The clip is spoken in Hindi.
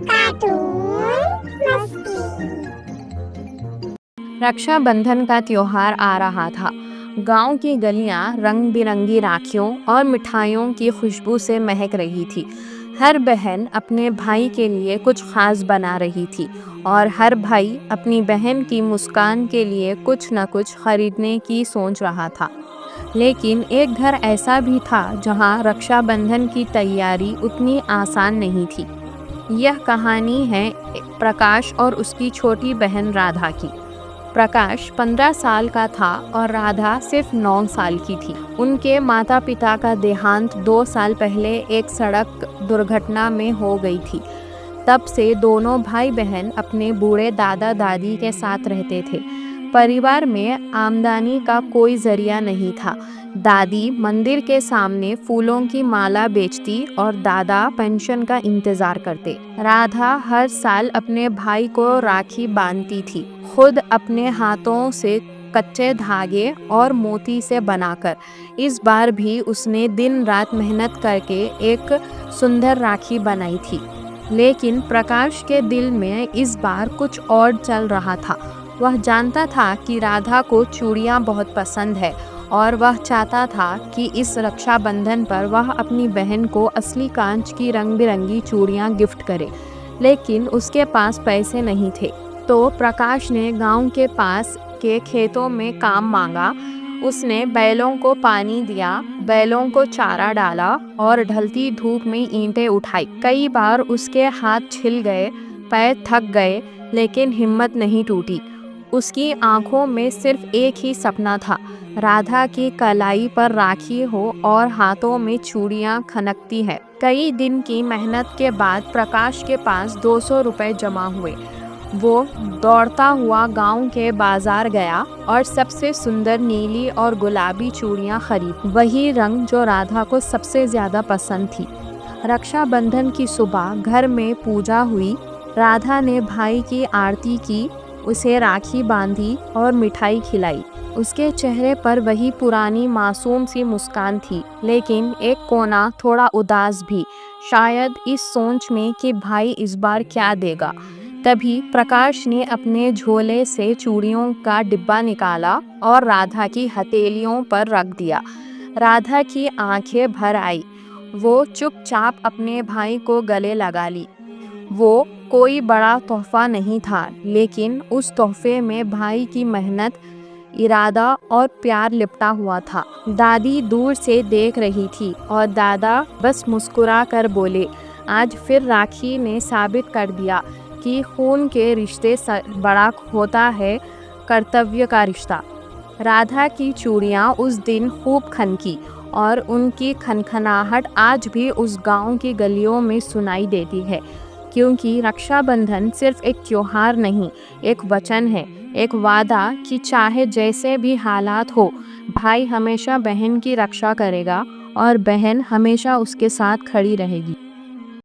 कार्टून मस्ती। रक्षाबंधन का त्योहार आ रहा था। गांव की गलियां रंग बिरंगी राखियों और मिठाइयों की खुशबू से महक रही थी। हर बहन अपने भाई के लिए कुछ खास बना रही थी और हर भाई अपनी बहन की मुस्कान के लिए कुछ न कुछ खरीदने की सोच रहा था। लेकिन एक घर ऐसा भी था जहां रक्षाबंधन की तैयारी उतनी आसान नहीं थी। यह कहानी है प्रकाश और उसकी छोटी बहन राधा की। प्रकाश 15 साल का था और राधा सिर्फ 9 साल की थी। उनके माता पिता का देहांत 2 साल पहले एक सड़क दुर्घटना में हो गई थी। तब से दोनों भाई बहन अपने बूढ़े दादा दादी के साथ रहते थे। परिवार में आमदनी का कोई जरिया नहीं था। दादी मंदिर के सामने फूलों की माला बेचती और दादा पेंशन का इंतजार करते। राधा हर साल अपने भाई को राखी बांधती थी, खुद अपने हाथों से कच्चे धागे और मोती से बनाकर। इस बार भी उसने दिन रात मेहनत करके एक सुंदर राखी बनाई थी। लेकिन प्रकाश के दिल में इस बार कुछ और चल रहा था। वह जानता था कि राधा को चूड़ियाँ बहुत पसंद है और वह चाहता था कि इस रक्षाबंधन पर वह अपनी बहन को असली कांच की रंग बिरंगी चूड़ियाँ गिफ्ट करे। लेकिन उसके पास पैसे नहीं थे। तो प्रकाश ने गांव के पास के खेतों में काम मांगा। उसने बैलों को पानी दिया, बैलों को चारा डाला और ढलती धूप में ईंटें उठाई। कई बार उसके हाथ छिल गए, पैर थक गए, लेकिन हिम्मत नहीं टूटी। उसकी आंखों में सिर्फ एक ही सपना था, राधा की कलाई पर राखी हो और हाथों में चूड़ियां खनकती है। कई दिन की मेहनत के बाद प्रकाश के पास 200 रुपए जमा हुए। वो दौड़ता हुआ गांव के बाजार गया और सबसे सुंदर नीली और गुलाबी चूड़ियां खरीद, वही रंग जो राधा को सबसे ज्यादा पसंद थी। रक्षाबंधन की सुबह घर में पूजा हुई। राधा ने भाई की आरती की, उसे राखी बांधी और मिठाई खिलाई। उसके चेहरे पर वही पुरानी मासूम सी मुस्कान थी, लेकिन एक कोना थोड़ा उदास भी, शायद इस सोच में कि भाई इस बार क्या देगा। तभी प्रकाश ने अपने झोले से चूड़ियों का डिब्बा निकाला और राधा की हथेलियों पर रख दिया। राधा की आंखें भर आई। वो चुपचाप अपने भाई को गले लगा ली। वो कोई बड़ा तोहफा नहीं था, लेकिन उस तोहफे में भाई की मेहनत, इरादा और प्यार लिपटा हुआ था। दादी दूर से देख रही थी और दादा बस मुस्कुरा कर बोले, आज फिर राखी ने साबित कर दिया कि खून के रिश्ते बड़ा होता है कर्तव्य का रिश्ता। राधा की चूड़ियाँ उस दिन खूब खनकी और उनकी खनखनाहट आज भी उस गांव की गलियों में सुनाई देती है। क्योंकि रक्षाबंधन सिर्फ एक त्योहार नहीं, एक वचन है, एक वादा कि चाहे जैसे भी हालात हो, भाई हमेशा बहन की रक्षा करेगा और बहन हमेशा उसके साथ खड़ी रहेगी।